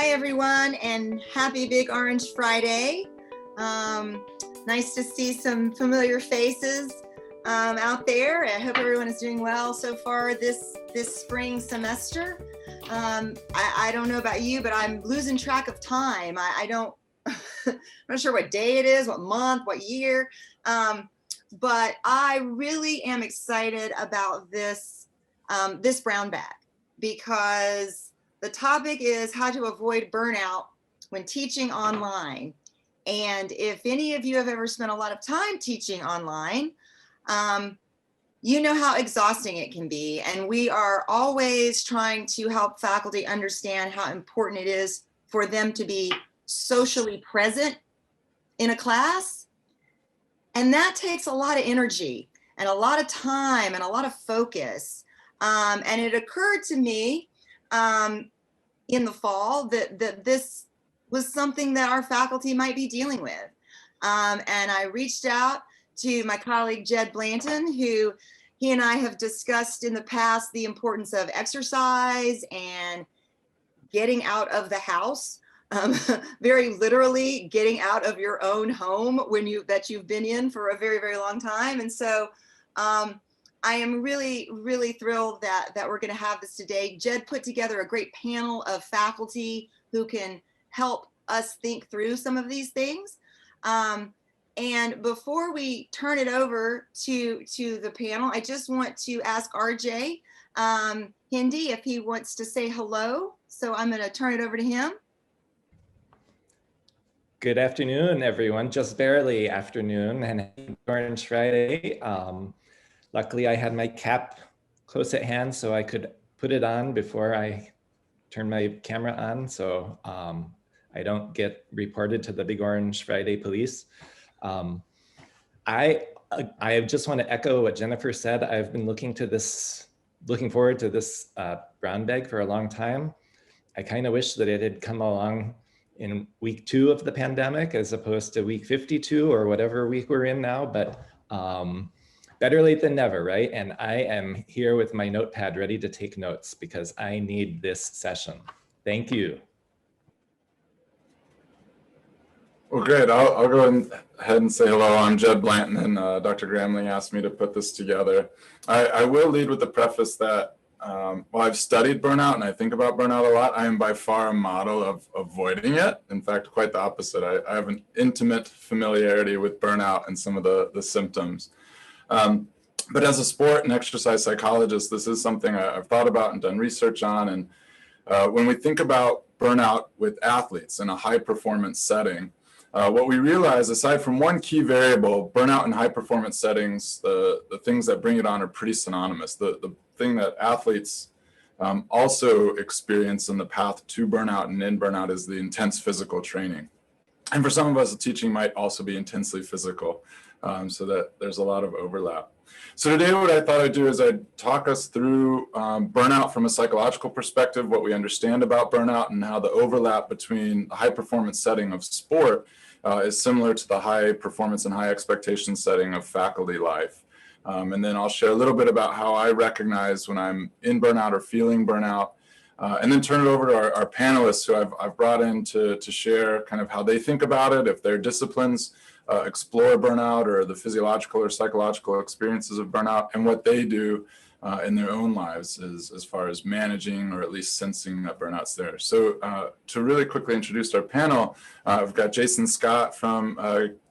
Hi, everyone, and happy Big Orange Friday. Nice to see some familiar faces out there. I hope everyone is doing well so far this spring semester. I don't know about you, but I'm losing track of time. I don't, I'm not sure what day it is, what month, what year, but I really am excited about this, this brown bag, because the topic is how to avoid burnout when teaching online. And if any of you have ever spent a lot of time teaching online, you know how exhausting it can be. And we are always trying to help faculty understand how important it is for them to be socially present in a class. And that takes a lot of energy and a lot of time and a lot of focus. And it occurred to me in the fall that this was something that our faculty might be dealing with. And I reached out to my colleague, Jed Blanton, who he and I have discussed in the past the importance of exercise and getting out of the house, very literally getting out of your own home that you've been in for a very, very long time. And so I am really, really thrilled that we're going to have this today. Jed put together a great panel of faculty who can help us think through some of these things. And before we turn it over to the panel, I just want to ask RJ Hindi if he wants to say hello. So I'm going to turn it over to him. Good afternoon, everyone. Just barely afternoon and happy Orange Friday. Luckily, I had my cap close at hand so I could put it on before I turn my camera on, so I don't get reported to the Big Orange Friday police. I just want to echo what Jennifer said. I've been looking forward to this brown bag for a long time. I kind of wish that it had come along in week 2 of the pandemic as opposed to week 52 or whatever week we're in now, but better late than never, right? And I am here with my notepad ready to take notes because I need this session. Thank you. Well, great. I'll go ahead and say hello. I'm Jed Blanton, and Dr. Gramling asked me to put this together. I will lead with the preface that while I've studied burnout and I think about burnout a lot, I am by far a model of avoiding it. In fact, quite the opposite. I have an intimate familiarity with burnout and some of the symptoms. But as a sport and exercise psychologist, this is something I've thought about and done research on. And when we think about burnout with athletes in a high performance setting, what we realize, aside from one key variable, burnout in high performance settings, the things that bring it on are pretty synonymous. The thing that athletes also experience in the path to burnout and in burnout is the intense physical training. And for some of us, the teaching might also be intensely physical, so that there's a lot of overlap. So today what I thought I'd do is I'd talk us through burnout from a psychological perspective, what we understand about burnout and how the overlap between the high performance setting of sport is similar to the high performance and high expectation setting of faculty life. And then I'll share a little bit about how I recognize when I'm in burnout or feeling burnout, and then turn it over to our panelists who I've brought in to share kind of how they think about it, if their disciplines explore burnout or the physiological or psychological experiences of burnout, and what they do in their own lives as far as managing or at least sensing that burnout's there. So to really quickly introduce our panel, I've got Jason Scott from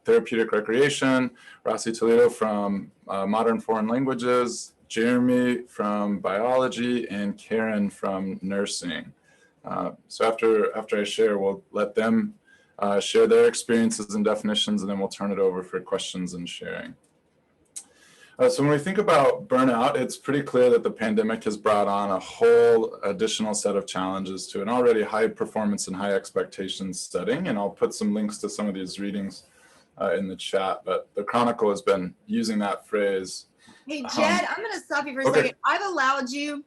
Therapeutic Recreation, Rossi Toledo from Modern Foreign Languages, Jeremy from Biology, and Karen from Nursing. So after I share, we'll let them share their experiences and definitions, and then we'll turn it over for questions and sharing. So when we think about burnout, it's pretty clear that the pandemic has brought on a whole additional set of challenges to an already high performance and high expectations setting. And I'll put some links to some of these readings in the chat, but the Chronicle has been using that phrase. Hey, Jed, I'm going to stop you for a second. I've allowed you,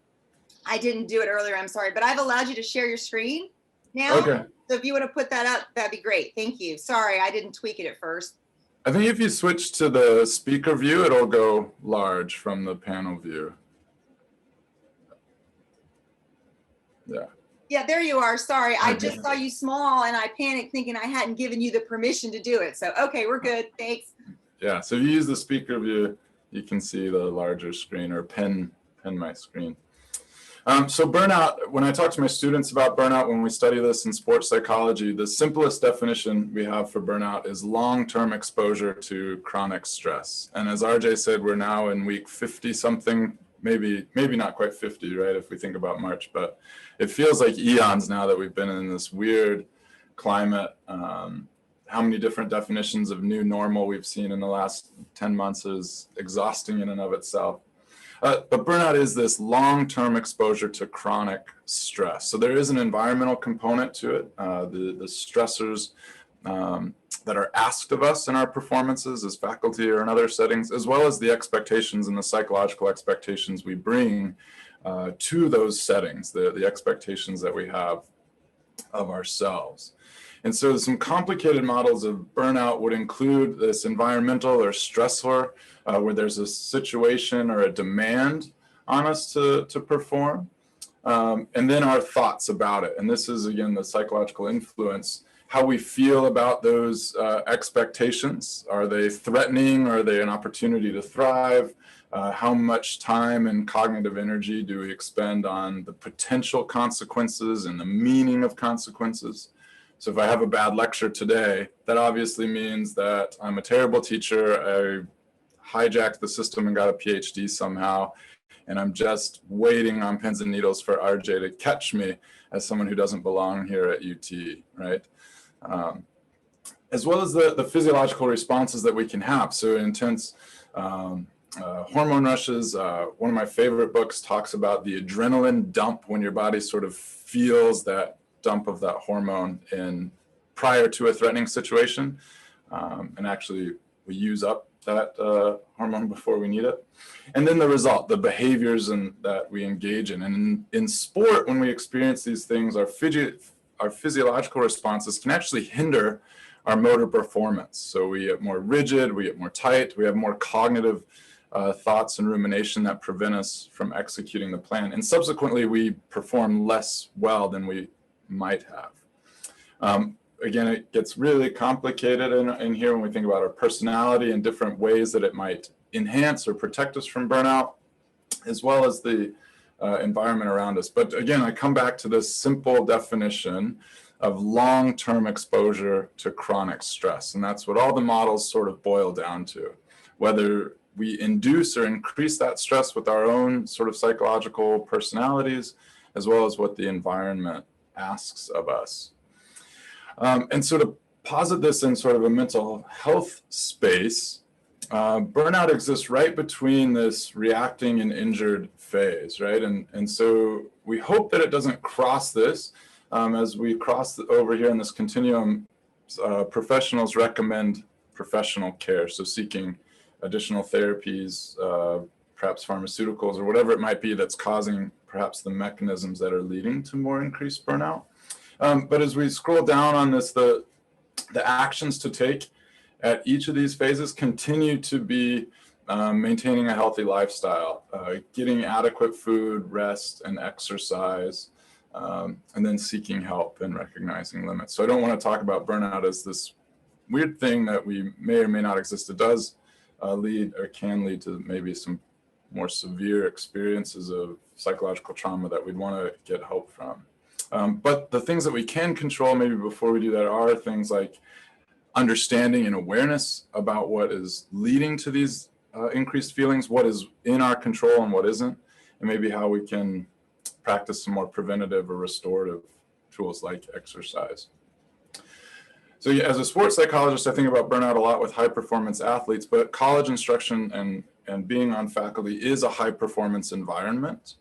I didn't do it earlier, I'm sorry, but I've allowed you to share your screen now. Okay. So if you want to put that up, that'd be great. Thank you. Sorry, I didn't tweak it at first. I think if you switch to the speaker view, it'll go large from the panel view. Yeah. Yeah, there you are. Sorry, I just saw you small and I panicked thinking I hadn't given you the permission to do it. So, okay, we're good. Thanks. Yeah, so if you use the speaker view, you can see the larger screen, or pin my screen. So burnout, when I talk to my students about burnout, when we study this in sports psychology, the simplest definition we have for burnout is long-term exposure to chronic stress. And as RJ said, we're now in week 50 something, maybe not quite 50, right, if we think about March, but it feels like eons now that we've been in this weird climate. How many different definitions of new normal we've seen in the last 10 months is exhausting in and of itself. But burnout is this long-term exposure to chronic stress. So there is an environmental component to it. The stressors that are asked of us in our performances as faculty or in other settings, as well as the expectations and the psychological expectations we bring to those settings, the expectations that we have of ourselves. And so some complicated models of burnout would include this environmental or stressor, where there's a situation or a demand on us to perform, and then our thoughts about it. And this is, again, the psychological influence, how we feel about those expectations. Are they threatening? Are they an opportunity to thrive? How much time and cognitive energy do we expend on the potential consequences and the meaning of consequences? So if I have a bad lecture today, that obviously means that I'm a terrible teacher. I hijacked the system and got a PhD somehow, and I'm just waiting on pins and needles for RJ to catch me as someone who doesn't belong here at UT, right? As well as the physiological responses that we can have. So intense hormone rushes. One of my favorite books talks about the adrenaline dump, when your body sort of feels that dump of that hormone prior to a threatening situation, and actually we use up that hormone before we need it. And then the result, the behaviors that we engage in. And in sport, when we experience these things, our physiological responses can actually hinder our motor performance. So we get more rigid, we get more tight, we have more cognitive thoughts and rumination that prevent us from executing the plan. And subsequently, we perform less well than we might have. Again, it gets really complicated in here when we think about our personality and different ways that it might enhance or protect us from burnout, as well as the environment around us. But again, I come back to this simple definition of long-term exposure to chronic stress. And that's what all the models sort of boil down to. Whether we induce or increase that stress with our own sort of psychological personalities, as well as what the environment asks of us. And so to posit this in sort of a mental health space, burnout exists right between this reacting and injured phase, right? And so we hope that it doesn't cross this. As we cross over here in this continuum, professionals recommend professional care, so seeking additional therapies, perhaps pharmaceuticals, or whatever it might be that's causing perhaps the mechanisms that are leading to more increased burnout. But as we scroll down on this, the actions to take at each of these phases continue to be maintaining a healthy lifestyle, getting adequate food, rest, and exercise, and then seeking help and recognizing limits. So I don't want to talk about burnout as this weird thing that we may or may not exist. It does lead or can lead to maybe some more severe experiences of psychological trauma that we'd want to get help from. But the things that we can control maybe before we do that are things like understanding and awareness about what is leading to these increased feelings, what is in our control and what isn't, and maybe how we can practice some more preventative or restorative tools like exercise. So yeah, as a sports psychologist, I think about burnout a lot with high performance athletes, but college instruction and being on faculty is a high performance environment.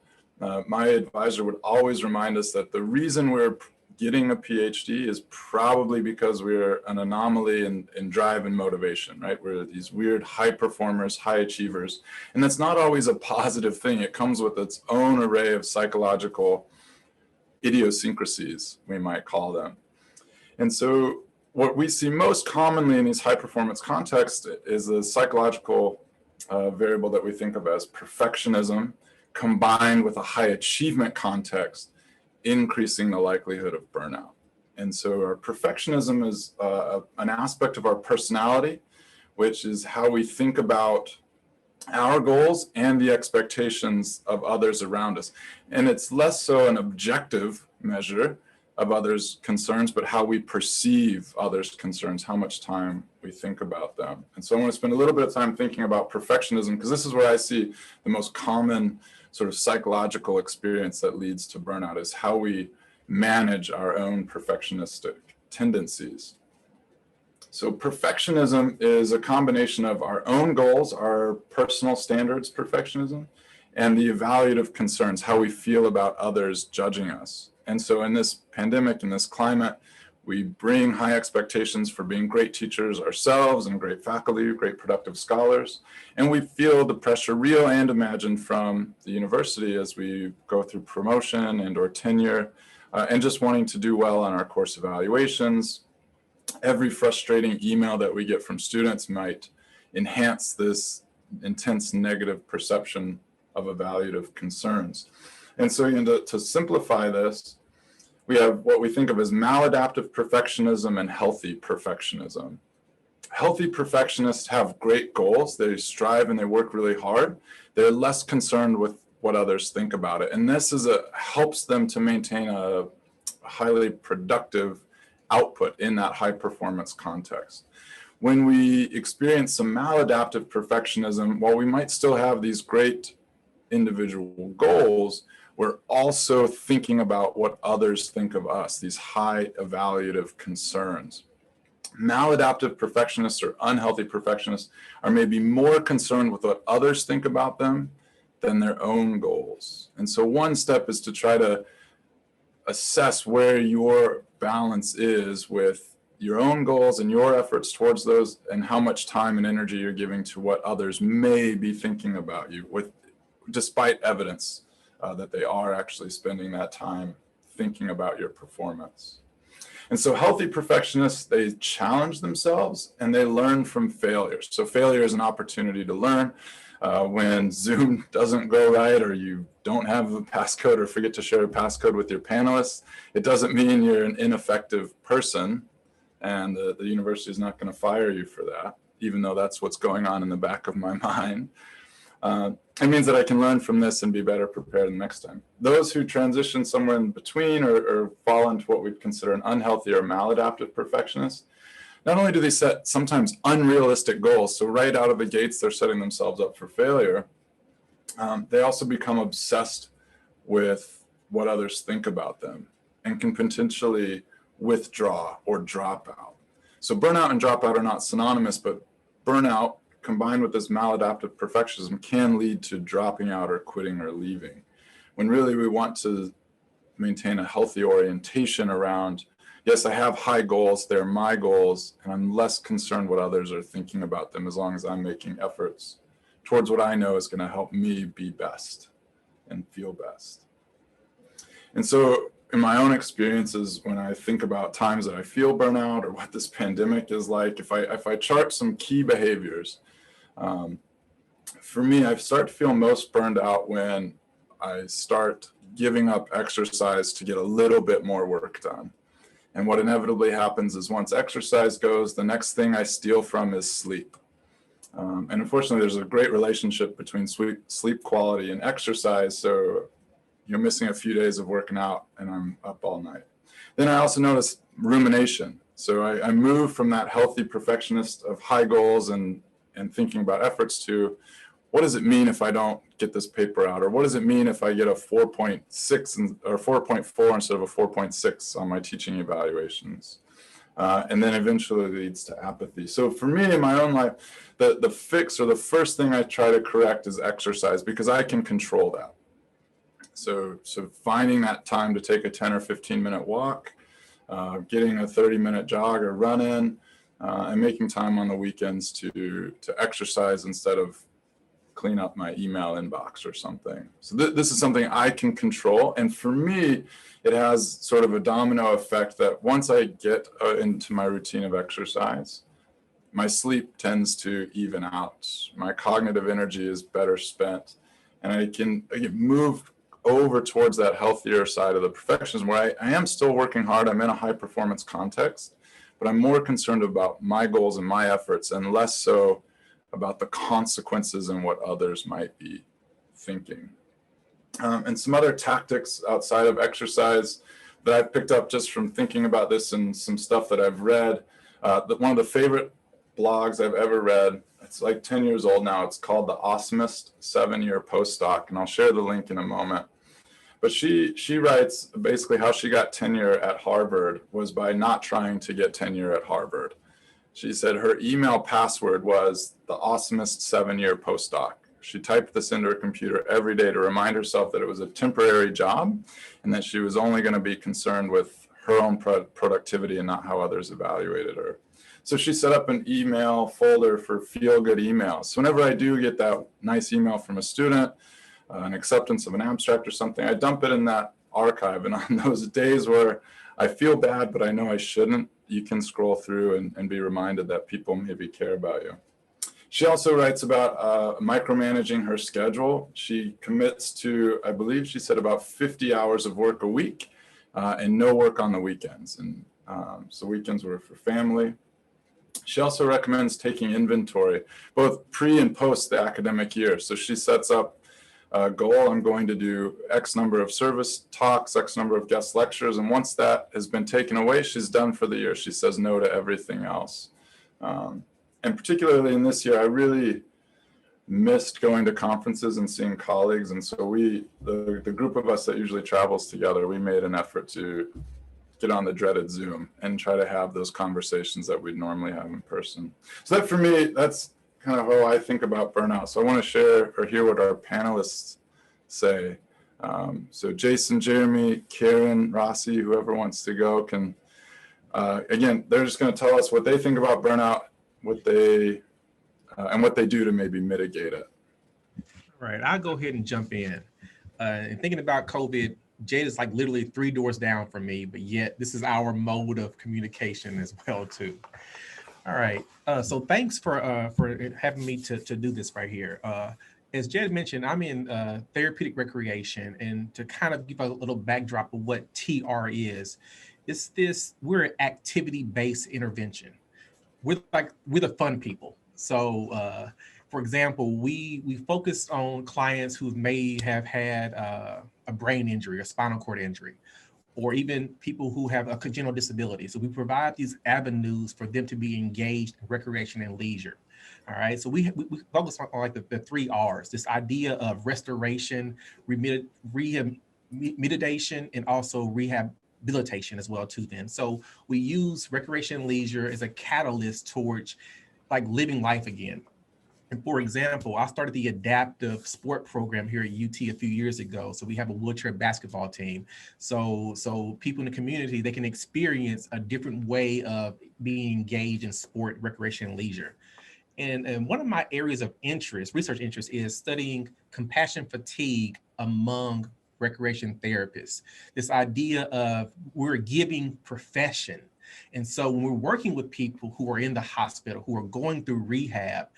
My advisor would always remind us that the reason we're getting a PhD is probably because we're an anomaly in drive and motivation, right? We're these weird high performers, high achievers, and that's not always a positive thing. It comes with its own array of psychological idiosyncrasies, we might call them. And so what we see most commonly in these high performance contexts is a psychological variable that we think of as perfectionism, combined with a high achievement context increasing the likelihood of burnout. And so our perfectionism is an aspect of our personality, which is how we think about our goals and the expectations of others around us. And it's less so an objective measure of others' concerns, but how we perceive others' concerns, how much time we think about them. And so I want to spend a little bit of time thinking about perfectionism, because this is where I see the most common sort of psychological experience that leads to burnout, is how we manage our own perfectionistic tendencies. So perfectionism is a combination of our own goals, our personal standards perfectionism, and the evaluative concerns, how we feel about others judging us. And so in this pandemic, in this climate, we bring high expectations for being great teachers ourselves and great faculty, great productive scholars. And we feel the pressure, real and imagined, from the university as we go through promotion and or tenure, and just wanting to do well on our course evaluations. Every frustrating email that we get from students might enhance this intense negative perception of evaluative concerns. And so to simplify this, we have what we think of as maladaptive perfectionism and healthy perfectionism. Healthy perfectionists have great goals. They strive and they work really hard. They're less concerned with what others think about it. And this helps them to maintain a highly productive output in that high performance context. When we experience some maladaptive perfectionism, while we might still have these great individual goals, we're also thinking about what others think of us, these high evaluative concerns. Maladaptive perfectionists or unhealthy perfectionists are maybe more concerned with what others think about them than their own goals. And so one step is to try to assess where your balance is with your own goals and your efforts towards those, and how much time and energy you're giving to what others may be thinking about you, despite evidence that they are actually spending that time thinking about your performance. And so healthy perfectionists, they challenge themselves and they learn from failures. So failure is an opportunity to learn. When Zoom doesn't go right, or you don't have a passcode or forget to share a passcode with your panelists, it doesn't mean you're an ineffective person, and the university is not going to fire you for that, even though that's what's going on in the back of my mind. It means that I can learn from this and be better prepared the next time. Those who transition somewhere in between or fall into what we'd consider an unhealthy or maladaptive perfectionist, not only do they set sometimes unrealistic goals, so right out of the gates they're setting themselves up for failure, they also become obsessed with what others think about them and can potentially withdraw or drop out. So burnout and dropout are not synonymous, but burnout combined with this maladaptive perfectionism can lead to dropping out or quitting or leaving, when really we want to maintain a healthy orientation around, yes, I have high goals, they're my goals, and I'm less concerned what others are thinking about them, as long as I'm making efforts towards what I know is going to help me be best and feel best. And so in my own experiences, when I think about times that I feel burnout or what this pandemic is like, if I chart some key behaviors, for me, I start to feel most burned out when I start giving up exercise to get a little bit more work done. And what inevitably happens is once exercise goes, the next thing I steal from is sleep. And unfortunately, there's a great relationship between sleep quality and exercise. So you're missing a few days of working out and I'm up all night. Then I also notice rumination. So I move from that healthy perfectionist of high goals and thinking about efforts to, what does it mean if I don't get this paper out? Or what does it mean if I get a 4.6 or 4.4 instead of a 4.6 on my teaching evaluations? And then eventually leads to apathy. So for me in my own life, the fix or the first thing I try to correct is exercise, because I can control that. So finding that time to take a 10 or 15 minute walk, getting a 30-minute jog or run in, and making time on the weekends to exercise instead of clean up my email inbox or something. So this is something I can control. And for me, it has sort of a domino effect that once I get into my routine of exercise, my sleep tends to even out. My cognitive energy is better spent, and I get moved over towards that healthier side of the perfectionism, where I am still working hard. I'm in a high performance context, but I'm more concerned about my goals and my efforts and less so about the consequences and what others might be thinking. And some other tactics outside of exercise that I've picked up just from thinking about this and some stuff that I've read. One of the favorite blogs I've ever read, it's like 10 years old now. It's called The Awesomest 7-Year Postdoc, and I'll share the link in a moment. But she writes basically how she got tenure at Harvard was by not trying to get tenure at Harvard. She said her email password was the awesomest 7-year postdoc. She typed this into her computer every day to remind herself that it was a temporary job and that she was only going to be concerned with her own productivity and not how others evaluated her. So she set up an email folder for feel-good emails. So whenever I do get that nice email from a student, an acceptance of an abstract or something, I dump it in that archive. And on those days where I feel bad, but I know I shouldn't, you can scroll through and be reminded that people maybe care about you. She also writes about micromanaging her schedule. She commits to, I believe she said, about 50 hours of work a week and no work on the weekends. And so weekends were for family. She also recommends taking inventory, both pre and post the academic year. So she sets up a goal. I'm going to do X number of service talks, X number of guest lectures. And once that has been taken away, she's done for the year. She says no to everything else. And particularly in this year, I really missed going to conferences and seeing colleagues. And so the group of us that usually travels together, we made an effort to get on the dreaded Zoom and try to have those conversations that we'd normally have in person. So that for me, that's kind of how I think about burnout. So I want to share or hear what our panelists say. So Jason, Jeremy, Karen, Rossi, whoever wants to go can, again, they're just going to tell us what they think about burnout, what they do to maybe mitigate it. All right, I'll go ahead and jump in. And thinking about COVID, Jade is like literally 3 doors down from me, but yet this is our mode of communication as well too. All right, so thanks for having me to do this right here. As Jed mentioned, I'm in therapeutic recreation, and to kind of give a little backdrop of what TR is, we're an activity-based intervention. We're the fun people. So for example, we focus on clients who may have had a brain injury, a spinal cord injury, or even people who have a congenital disability. So we provide these avenues for them to be engaged in recreation and leisure. All right, so we focus on like the 3 R's, this idea of restoration, remediation, and also rehabilitation as well too then. So we use recreation and leisure as a catalyst towards like living life again. And for example, I started the adaptive sport program here at UT a few years ago. So we have a wheelchair basketball team. So people in the community, they can experience a different way of being engaged in sport, recreation, and leisure. And one of my areas of interest, research interest, is studying compassion fatigue among recreation therapists. This idea of we're a giving profession. And so when we're working with people who are in the hospital, who are going through rehab,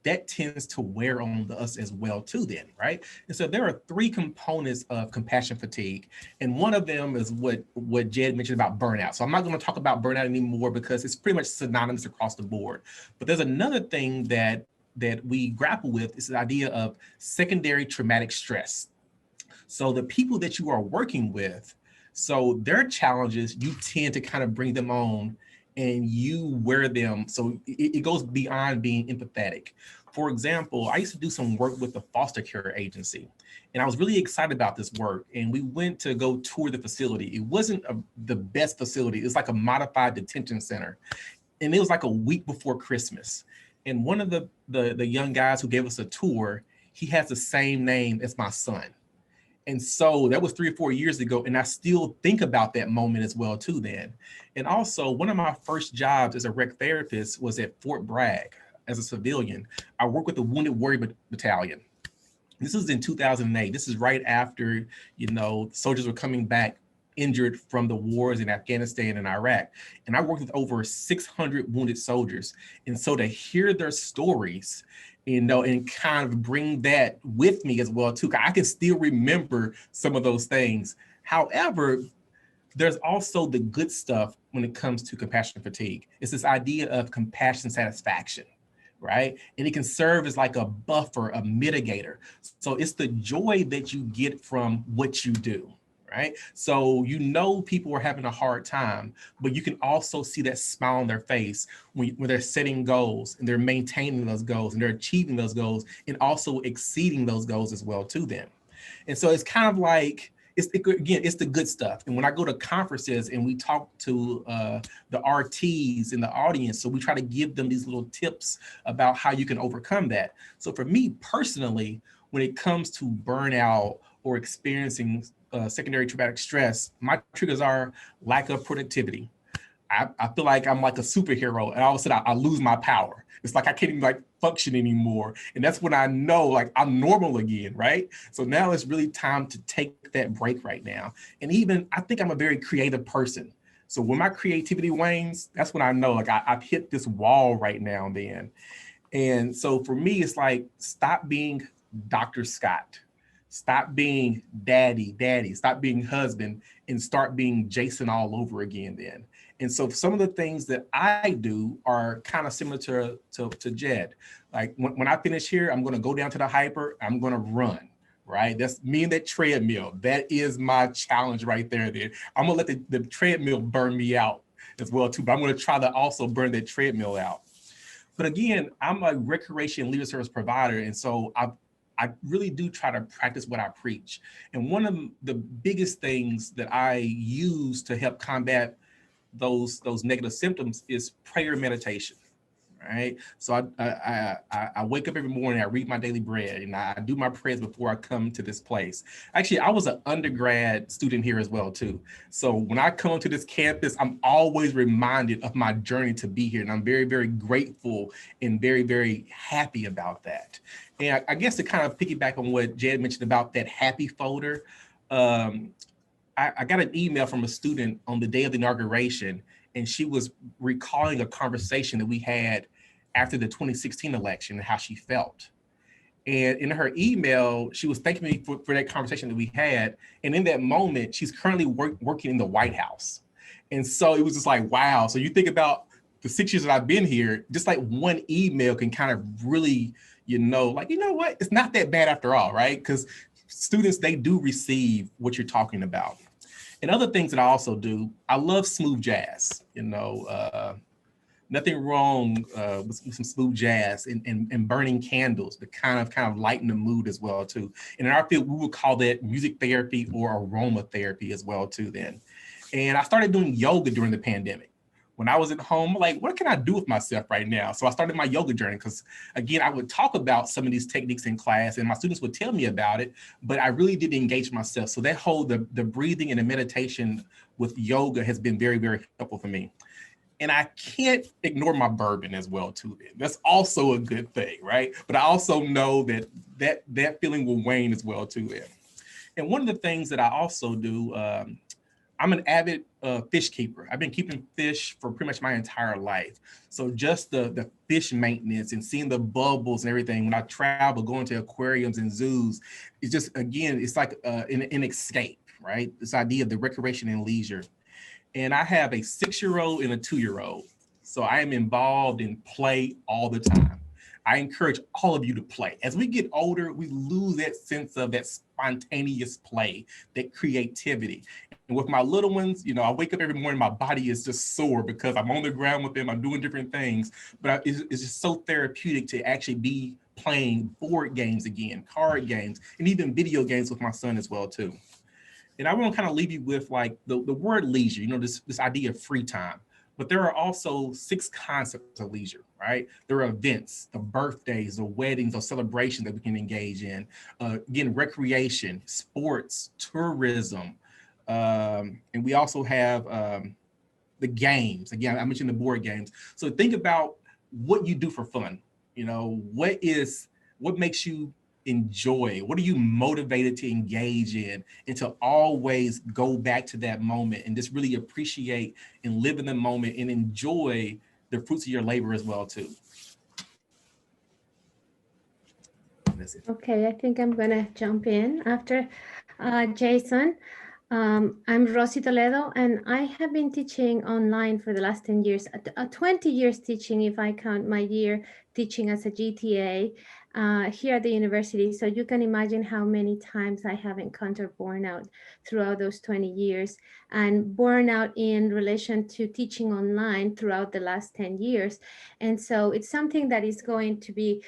that tends to wear on us as well too then, right? And so there are 3 components of compassion fatigue. And one of them is what Jed mentioned about burnout. So I'm not going to talk about burnout anymore because it's pretty much synonymous across the board. But there's another thing that we grapple with is the idea of secondary traumatic stress. So the people that you are working with, so their challenges, you tend to kind of bring them on and you wear them. So it goes beyond being empathetic. For example, I used to do some work with the foster care agency, and I was really excited about this work. And we went to go tour the facility. It wasn't the best facility. It was like a modified detention center. And it was like a week before Christmas. And one of the young guys who gave us a tour, he has the same name as my son. And so that was 3 or 4 years ago. And I still think about that moment as well too then. And also one of my first jobs as a rec therapist was at Fort Bragg as a civilian. I worked with the Wounded Warrior Battalion. This was in 2008. This is right after, soldiers were coming back injured from the wars in Afghanistan and Iraq. And I worked with over 600 wounded soldiers. And so to hear their stories, and kind of bring that with me as well too, I can still remember some of those things. However, there's also the good stuff when it comes to compassion fatigue. It's this idea of compassion satisfaction, right? And it can serve as like a buffer, a mitigator. So it's the joy that you get from what you do, right? So people are having a hard time, but you can also see that smile on their face when they're setting goals and they're maintaining those goals and they're achieving those goals and also exceeding those goals as well to them. And so it's kind of like, it's the good stuff. And when I go to conferences and we talk to the RTs in the audience, so we try to give them these little tips about how you can overcome that. So for me personally, when it comes to burnout or experiencing secondary traumatic stress, my triggers are lack of productivity. I feel like I'm like a superhero, and all of a sudden I lose my power. It's like I can't even like function anymore. And that's when I know like I'm normal again, right? So now it's really time to take that break right now. And even I think I'm a very creative person. So when my creativity wanes, that's when I know like I've hit this wall right now and then. And so for me, it's like, stop being Dr. Scott. Stop being daddy, stop being husband, and start being Jason all over again then. And so some of the things that I do are kind of similar to Jed. Like when I finish here, I'm going to go down to the hyper, I'm going to run, right? That's me and that treadmill. That is my challenge right there. Then I'm going to let the treadmill burn me out as well too, but I'm going to try to also burn that treadmill out. But again, I'm a recreation leisure service provider. And so I really do try to practice what I preach. And one of the biggest things that I use to help combat those negative symptoms is prayer meditation, right? So I wake up every morning, I read my daily bread, and I do my prayers before I come to this place. Actually, I was an undergrad student here as well too. So when I come to this campus, I'm always reminded of my journey to be here. And I'm very, very grateful and very, very happy about that. And I guess to kind of piggyback on what Jed mentioned about that happy folder, I got an email from a student on the day of the inauguration, and she was recalling a conversation that we had after the 2016 election and how she felt. And in her email, she was thanking me for that conversation that we had. And in that moment, she's currently working in the White House. And so it was just like, wow. So you think about the 6 years that I've been here, just like one email can kind of really, like, you know what? It's not that bad after all, right? Because students, they do receive what you're talking about. And other things that I also do, I love smooth jazz, nothing wrong with some smooth jazz and burning candles to kind of lighten the mood as well too. And in our field, we would call that music therapy or aromatherapy as well too then. And I started doing yoga during the pandemic. When I was at home, like, what can I do with myself right now? So I started my yoga journey because, again, I would talk about some of these techniques in class and my students would tell me about it, but I really didn't engage myself. So that whole, the breathing and the meditation with yoga has been very, very helpful for me. And I can't ignore my bourbon as well, too. That's also a good thing, right? But I also know that feeling will wane as well, too. And one of the things that I also do, I'm an avid fish keeper. I've been keeping fish for pretty much my entire life. So just the fish maintenance and seeing the bubbles and everything when I travel, going to aquariums and zoos, it's just, again, it's like an escape, right? This idea of the recreation and leisure. And I have a 6-year-old and a 2-year-old. So I am involved in play all the time. I encourage all of you to play. As we get older, we lose that sense of that spontaneous play, that creativity. And with my little ones, I wake up every morning, my body is just sore because I'm on the ground with them, I'm doing different things, but it's just so therapeutic to actually be playing board games again, card games, and even video games with my son as well too. And I want to kind of leave you with like the word leisure, this idea of free time. But there are also 6 concepts of leisure, right? There are events, the birthdays, the weddings, or celebrations that we can engage in. Again, recreation, sports, tourism. And we also have the games. Again, I mentioned the board games. So think about what you do for fun. What makes you enjoy? What are you motivated to engage in, and to always go back to that moment and just really appreciate and live in the moment and enjoy the fruits of your labor as well too? That's it. Okay, I think I'm gonna jump in after Jason. I'm Rosie Toledo, and I have been teaching online for the last 10 years, 20 years teaching, if I count my year teaching as a GTA here at the university. So you can imagine how many times I have encountered burnout throughout those 20 years, and burnout in relation to teaching online throughout the last 10 years. And so it's something that is going to be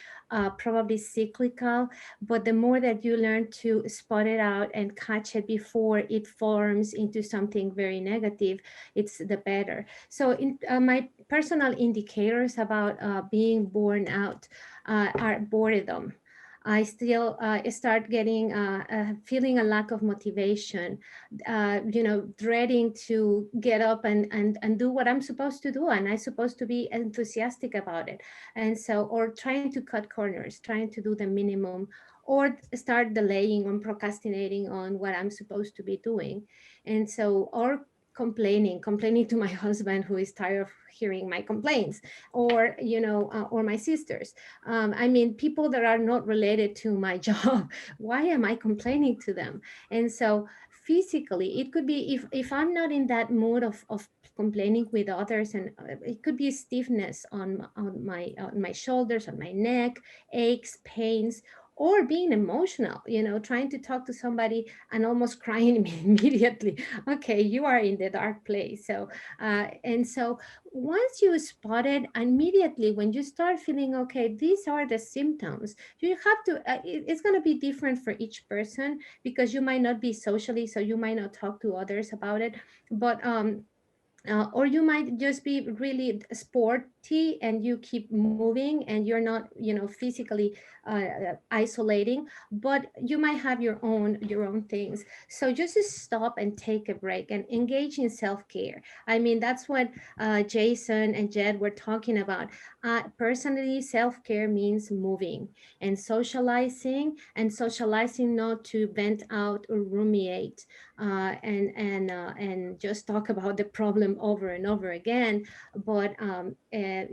probably cyclical, but the more that you learn to spot it out and catch it before it forms into something very negative, it's the better. So my personal indicators about being born out are boredom. I still start getting feeling a lack of motivation, dreading to get up and do what I'm supposed to do, and I'm supposed to be enthusiastic about it. And so, or trying to cut corners, trying to do the minimum, or start delaying or procrastinating on what I'm supposed to be doing. And so, or complaining to my husband, who is tired of hearing my complaints, or or my sisters. I mean, people that are not related to my job. Why am I complaining to them? And so physically, it could be if I'm not in that mood of complaining with others, and it could be stiffness on my shoulders, on my neck, aches, pains, or being emotional, trying to talk to somebody and almost crying immediately. Okay, you are in the dark place. So, and so once you spot it, immediately when you start feeling, okay, these are the symptoms, you have to, it's going to be different for each person, because you might not be socially, so you might not talk to others about it, but or you might just be really sporty and you keep moving and you're not physically isolating, but you might have your own things. So just to stop and take a break and engage in self-care. I mean, that's what Jason and Jed were talking about. Personally, self-care means moving and socializing not to vent out or ruminate and just talk about the problem over and over again, but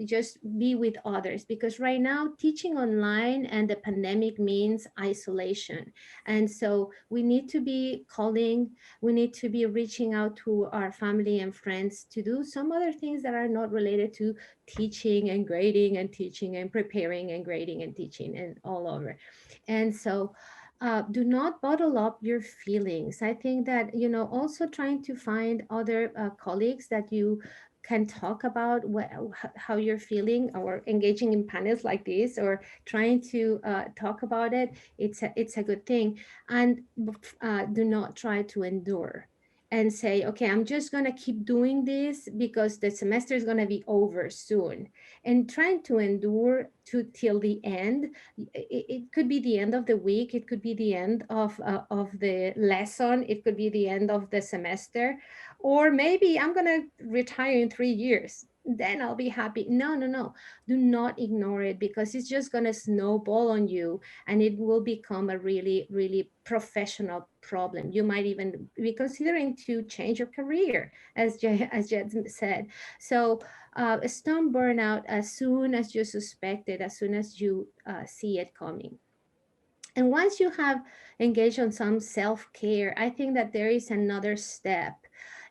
just be with others, because right now teaching online and the pandemic means isolation. And so we need to be calling, we need to be reaching out to our family and friends to do some other things that are not related to teaching and grading and teaching and preparing and grading and teaching and all over. And so do not bottle up your feelings. I think that, also trying to find other colleagues that you can talk about how you're feeling, or engaging in panels like this, or trying to talk about it. It's a good thing. And do not try to endure and say, okay, I'm just going to keep doing this because the semester is going to be over soon, and trying to endure till the end. It could be the end of the week, it could be the end of the lesson, it could be the end of the semester, or maybe I'm going to retire in 3 years, then I'll be happy. No, do not ignore it, because it's just going to snowball on you, and it will become a really, really professional problem. You might even be considering to change your career, as Jed said. So stop burnout as soon as you suspect it, as soon as you see it coming. And once you have engaged on some self-care, I think that there is another step.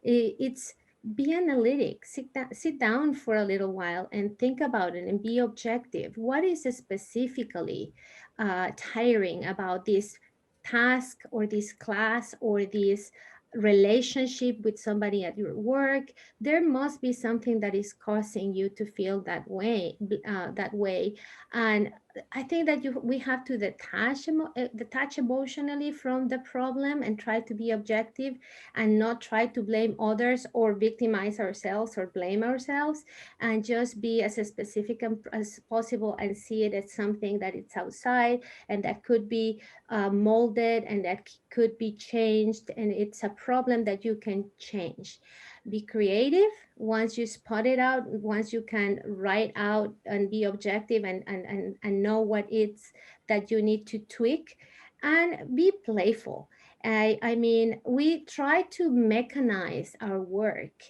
It's be analytic. Sit down for a little while and think about it and be objective. What is specifically tiring about this task or this class or this relationship with somebody at your work? There must be something that is causing you to feel that way. And I think that we have to detach emotionally from the problem and try to be objective, and not try to blame others or victimize ourselves or blame ourselves, and just be as specific as possible and see it as something that it's outside and that could be molded and that could be changed, and it's a problem that you can change. be creative. Once you spot it out, once you can write out and be objective and know what it's that you need to tweak, and be playful. I mean, we try to mechanize our work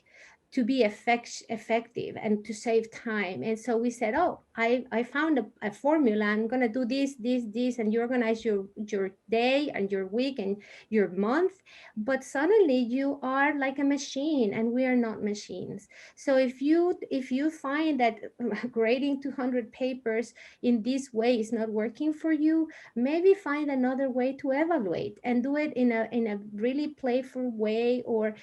to be effective and to save time. And so we said, oh, I found a formula. I'm going to do this, and you organize your day and your week and your month. But suddenly you are like a machine, and we are not machines. So if you find that grading 200 papers in this way is not working for you, maybe find another way to evaluate and do it in a really playful way, or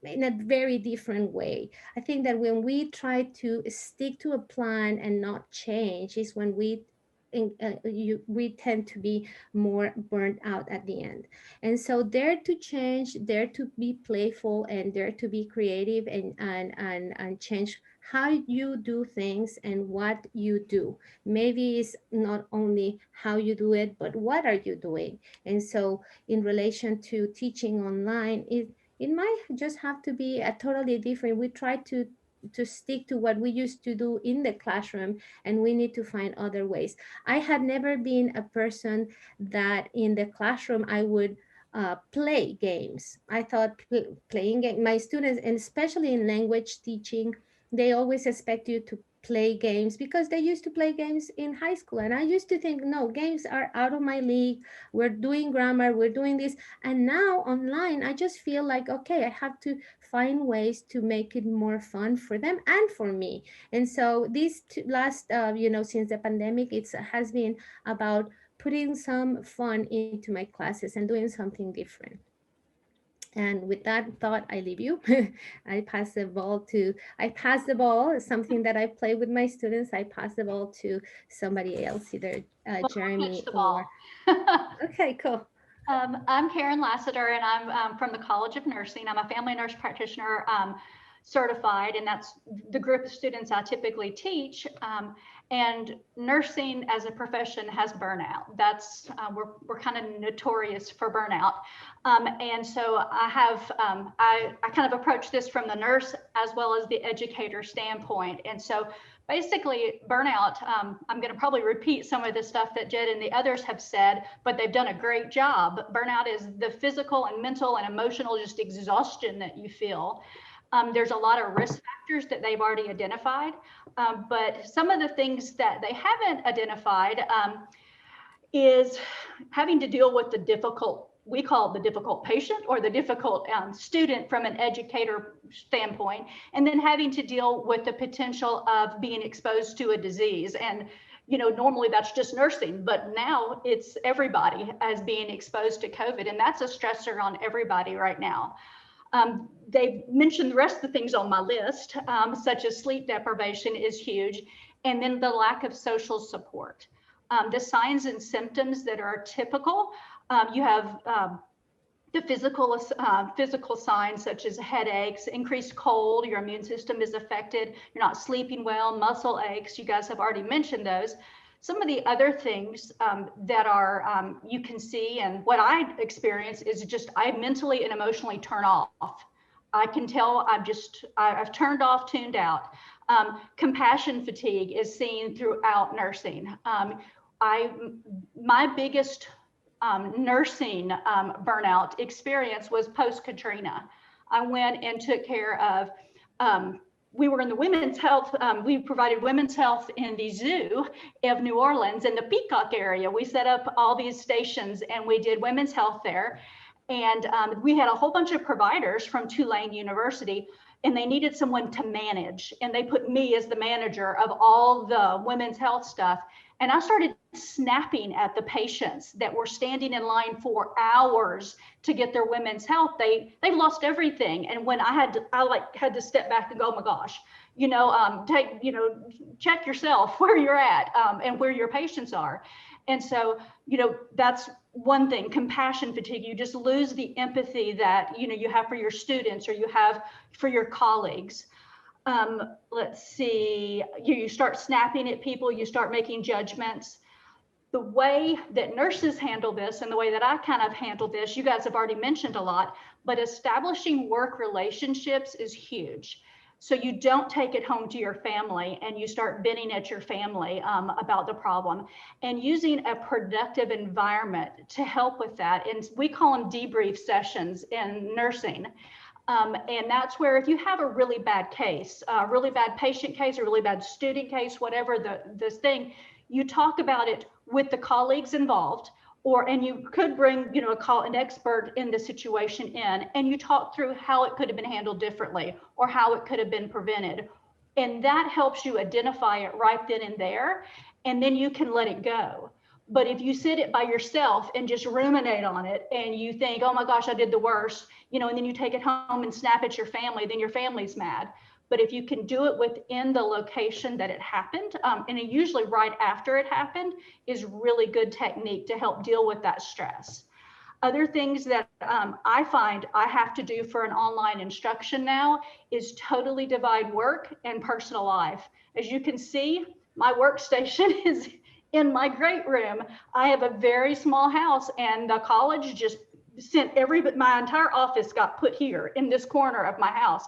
in a very different way. I think that when we try to stick to a plan and not change is when we tend to be more burnt out at the end. And so dare to change, dare to be playful, and dare to be creative, and change how you do things and what you do. Maybe it's not only how you do it, but what are you doing? And so in relation to teaching online, it might just have to be a totally different. We try to stick to what we used to do in the classroom, and we need to find other ways. I had never been a person that in the classroom I would play games. I thought playing my students, and especially in language teaching, they always expect you to play games because they used to play games in high school. And I used to think, no, games are out of my league. We're doing grammar, we're doing this. And now online, I just feel like, okay, I have to find ways to make it more fun for them and for me. And so this last, since the pandemic, it has been about putting some fun into my classes and doing something different. And with that thought, I leave you. I pass the ball, something that I play with my students. I pass the ball to somebody else, either Jeremy or. Okay, cool. I'm Karen Lassiter, and I'm from the College of Nursing. I'm a family nurse practitioner certified, and that's the group of students I typically teach. And nursing as a profession has burnout. That's we're kind of notorious for burnout. And so I have I kind of approach this from the nurse as well as the educator standpoint. And so basically burnout, I'm going to probably repeat some of the stuff that Jed and the others have said, but they've done a great job. Burnout is the physical and mental and emotional just exhaustion that you feel. There's a lot of risk factors that they've already identified, but some of the things that they haven't identified is having to deal with the difficult, we call it the difficult patient or the difficult student from an educator standpoint, and then having to deal with the potential of being exposed to a disease. And normally that's just nursing, but now it's everybody as being exposed to COVID, and that's a stressor on everybody right now. They've mentioned the rest of the things on my list, such as sleep deprivation is huge, and then the lack of social support. The signs and symptoms that are typical, you have the physical signs such as headaches, increased cold, your immune system is affected, you're not sleeping well, muscle aches, you guys have already mentioned those. Some of the other things that are you can see, and what I experience is just I mentally and emotionally turn off. I can tell I've turned off, tuned out. Compassion fatigue is seen throughout nursing. My biggest nursing burnout experience was post-Katrina. I went and took care of we were in the women's health, we provided women's health in the zoo of New Orleans in the Peacock area. We set up all these stations and we did women's health there. And we had a whole bunch of providers from Tulane University, and they needed someone to manage. And they put me as the manager of all the women's health stuff. And I started snapping at the patients that were standing in line for hours to get their women's health. They lost everything. And when I had to step back and go, oh my gosh, check yourself where you're at and where your patients are. And so, that's one thing, compassion fatigue. You just lose the empathy that, you have for your students or you have for your colleagues. Let's see, you start snapping at people, you start making judgments. The way that nurses handle this and the way that I kind of handle this, you guys have already mentioned a lot, but establishing work relationships is huge. So you don't take it home to your family and you start bitching at your family about the problem, and using a productive environment to help with that. And we call them debrief sessions in nursing. And that's where if you have a really bad case, a really bad patient case, a really bad student case, whatever this thing, you talk about it with the colleagues involved, and you could bring, an expert in the situation in, and you talk through how it could have been handled differently or how it could have been prevented. And that helps you identify it right then and there, and then you can let it go. But if you sit it by yourself and just ruminate on it and you think, oh my gosh, I did the worst, and then you take it home and snap at your family, then your family's mad. But if you can do it within the location that it happened, and usually right after it happened, is really good technique to help deal with that stress. Other things that I find I have to do for an online instruction now is totally divide work and personal life. As you can see, my workstation is in my great room. I have a very small house, and the college just sent my entire office got put here in this corner of my house.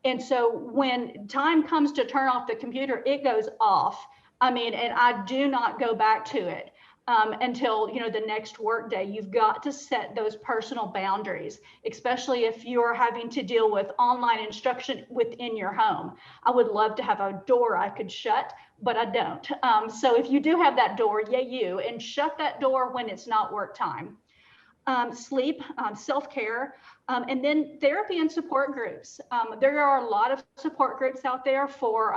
And so when time comes to turn off the computer, it goes off. And I do not go back to it until, the next work day. You've got to set those personal boundaries, especially if you're having to deal with online instruction within your home. I would love to have a door I could shut, but I don't. So if you do have that door, and shut that door when it's not work time. Sleep, self-care, and then therapy and support groups. There are a lot of support groups out there for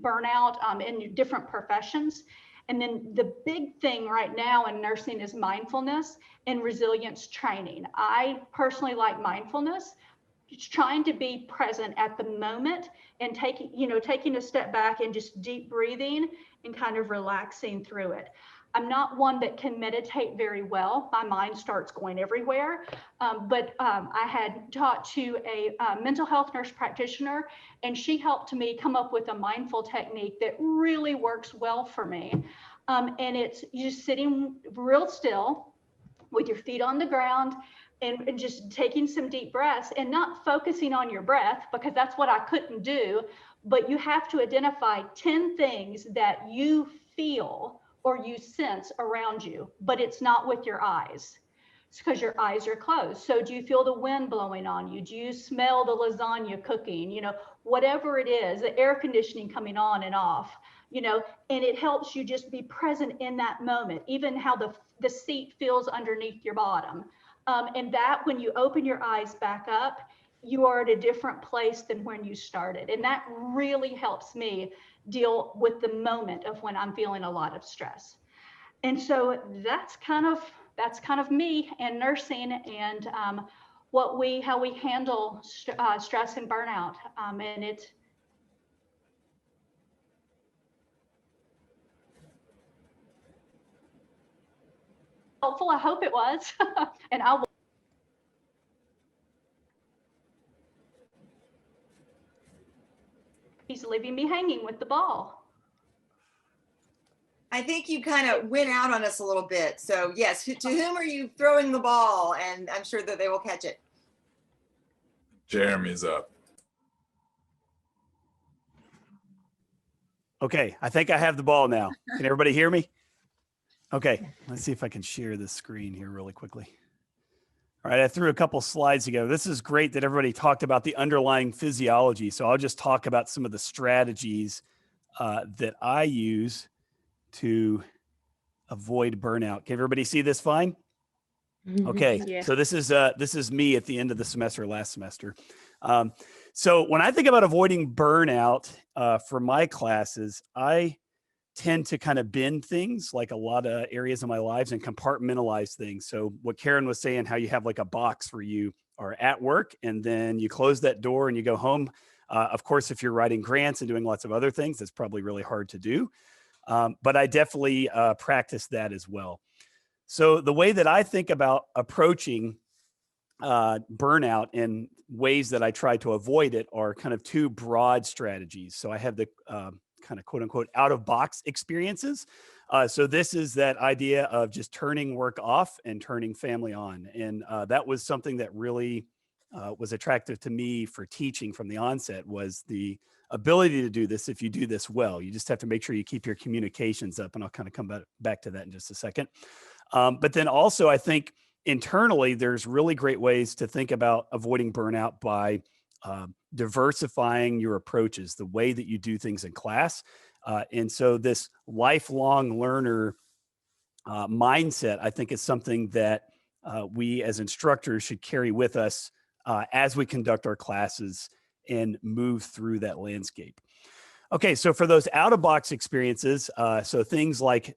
burnout in different professions. And then the big thing right now in nursing is mindfulness and resilience training. I personally like mindfulness. It's trying to be present at the moment and taking a step back and just deep breathing and kind of relaxing through it. I'm not one that can meditate very well. My mind starts going everywhere. But I had talked to a mental health nurse practitioner, and she helped me come up with a mindful technique that really works well for me. And it's just sitting real still with your feet on the ground and just taking some deep breaths and not focusing on your breath, because that's what I couldn't do. But you have to identify 10 things that you feel or you sense around you, but it's not with your eyes. It's because your eyes are closed. So do you feel the wind blowing on you? Do you smell the lasagna cooking? Whatever it is, the air conditioning coming on and off, and it helps you just be present in that moment, even how the seat feels underneath your bottom. And that when you open your eyes back up, you are at a different place than when you started. And that really helps me deal with the moment of when I'm feeling a lot of stress. And so that's kind of me and nursing, and how we handle stress and burnout. And it's helpful. I hope it was. And I will. He's leaving me hanging with the ball. I think you kind of went out on us a little bit. So yes, to whom are you throwing the ball? And I'm sure that they will catch it. Jeremy's up. Okay, I think I have the ball now. Can everybody hear me? Okay, let's see if I can share this screen here really quickly. All right, I threw a couple slides together. This is great that everybody talked about the underlying physiology. So I'll just talk about some of the strategies that I use to avoid burnout. Can everybody see this fine? Okay, Yeah. so this is me at the end of the semester, last semester. So when I think about avoiding burnout for my classes, I tend to kind of bend things, like a lot of areas of my lives, and compartmentalize things. So what Karen was saying, how you have like a box where you are at work and then you close that door and you go home. Of course, if you're writing grants and doing lots of other things, that's probably really hard to do. But I definitely practice that as well. So the way that I think about approaching burnout and ways that I try to avoid it are kind of two broad strategies. So I have the kind of quote unquote out of box experiences. So this is that idea of just turning work off and turning family on. And that was something that really was attractive to me for teaching from the onset, was the ability to do this if you do this well. You just have to make sure you keep your communications up. And I'll kind of come back to that in just a second. But then also, I think internally, there's really great ways to think about avoiding burnout by diversifying your approaches, the way that you do things in class. And so this lifelong learner mindset, I think, is something that we as instructors should carry with us as we conduct our classes and move through that landscape. Okay, so for those out-of-box experiences, so things like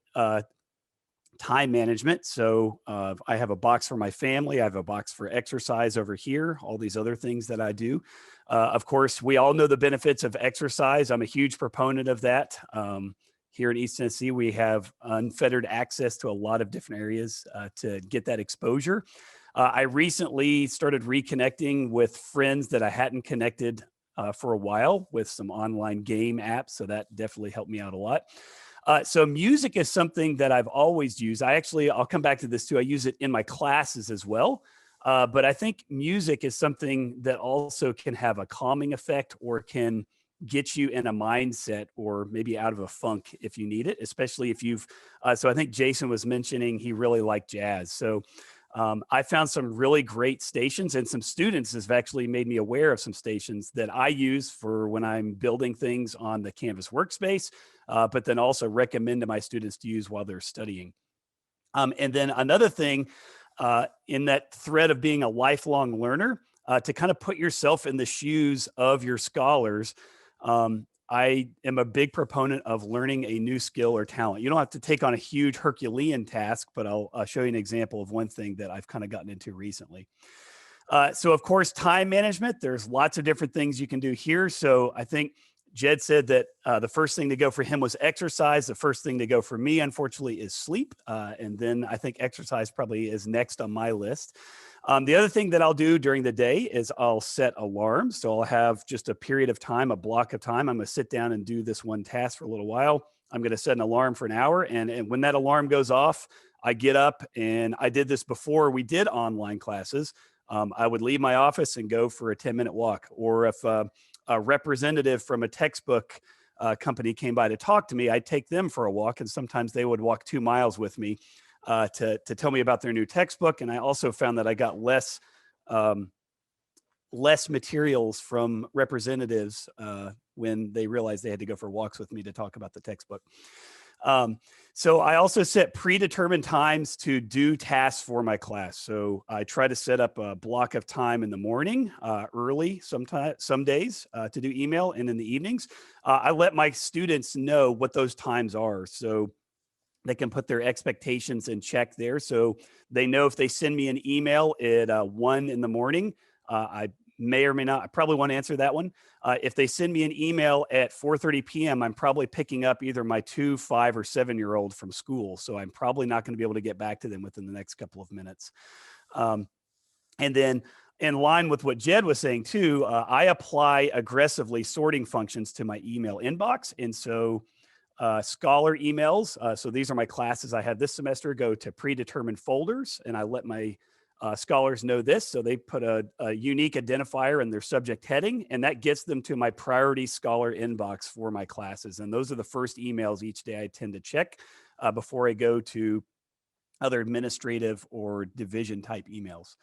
time management. So I have a box for my family. I have a box for exercise over here, all these other things that I do. Of course, we all know the benefits of exercise. I'm a huge proponent of that. Here in East Tennessee, we have unfettered access to a lot of different areas to get that exposure. I recently started reconnecting with friends that I hadn't connected for a while with some online game apps. So that definitely helped me out a lot. So music is something that I've always used. I'll come back to this too. I use it in my classes as well. But I think music is something that also can have a calming effect, or can get you in a mindset, or maybe out of a funk if you need it, especially if you've, so I think Jason was mentioning he really liked jazz. So I found some really great stations, and some students have actually made me aware of some stations that I use for when I'm building things on the Canvas workspace, but then also recommend to my students to use while they're studying. And then another thing in that thread of being a lifelong learner, to kind of put yourself in the shoes of your scholars. I am a big proponent of learning a new skill or talent. You don't have to take on a huge Herculean task, but I'll show you an example of one thing that I've kind of gotten into recently. So of course, time management, there's lots of different things you can do here. So I think Jed said that the first thing to go for him was exercise. The first thing to go for me, unfortunately, is sleep. And then I think exercise probably is next on my list. The other thing that I'll do during the day is I'll set alarms. So I'll have just a period of time, a block of time. I'm going to sit down and do this one task for a little while. I'm going to set an alarm for an hour. And when that alarm goes off, I get up, and I did this before we did online classes. I would leave my office and go for a 10-minute walk. Or if a representative from a textbook company came by to talk to me, I'd take them for a walk. And sometimes they would walk 2 miles with me to tell me about their new textbook. And I also found that I got less materials from representatives when they realized they had to go for walks with me to talk about the textbook. So I also set predetermined times to do tasks for my class. So I try to set up a block of time in the morning, early, some days to do email, and in the evenings. I let my students know what those times are, so they can put their expectations in check there. So they know if they send me an email at 1 in the morning, I may or may not, I probably won't answer that one. If they send me an email at 4:30 p.m., I'm probably picking up either my 2, 5, or 7-year-old from school. So I'm probably not going to be able to get back to them within the next couple of minutes. And then in line with what Jed was saying too, I apply aggressively sorting functions to my email inbox. And so scholar emails, so these are my classes I had this semester, go to predetermined folders, and I let my scholars know this. So they put a unique identifier in their subject heading, and that gets them to my priority scholar inbox for my classes. And those are the first emails each day I tend to check before I go to other administrative or division type emails.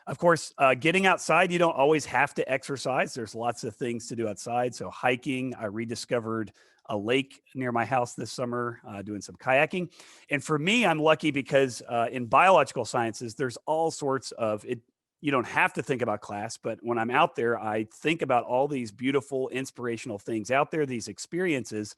Of course, getting outside, you don't always have to exercise. There's lots of things to do outside. So hiking, I rediscovered a lake near my house this summer, doing some kayaking. And for me, I'm lucky because in biological sciences, there's all sorts of it. You don't have to think about class, but when I'm out there, I think about all these beautiful, inspirational things out there, these experiences.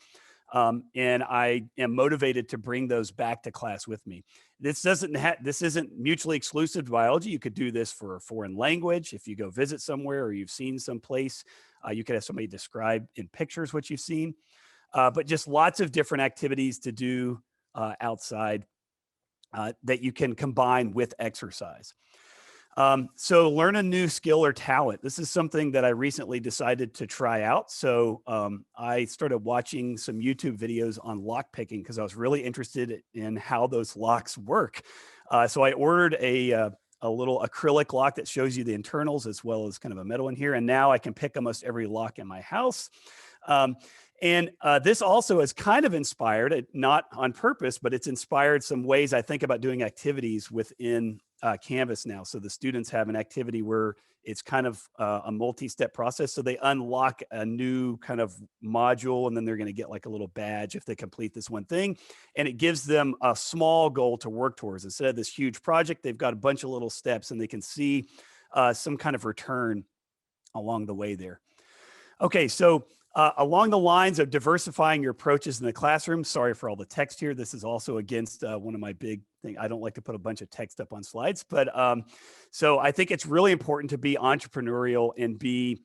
And I am motivated to bring those back to class with me. This isn't mutually exclusive to biology. You could do this for a foreign language. If you go visit somewhere or you've seen some place, you could have somebody describe in pictures what you've seen. But just lots of different activities to do outside that you can combine with exercise. So learn a new skill or talent. This is something that I recently decided to try out. So I started watching some YouTube videos on lock picking because I was really interested in how those locks work. So I ordered a little acrylic lock that shows you the internals as well as kind of a metal one here. And now I can pick almost every lock in my house. And this also is kind of inspired, not on purpose, but it's inspired some ways I think about doing activities within Canvas now. So the students have an activity where it's kind of a multi-step process. So they unlock a new kind of module, and then they're going to get like a little badge if they complete this one thing. And it gives them a small goal to work towards. Instead of this huge project, they've got a bunch of little steps, and they can see some kind of return along the way there. Okay, so along the lines of diversifying your approaches in the classroom, sorry for all the text here. This is also against one of my big things. I don't like to put a bunch of text up on slides, but so I think it's really important to be entrepreneurial and be,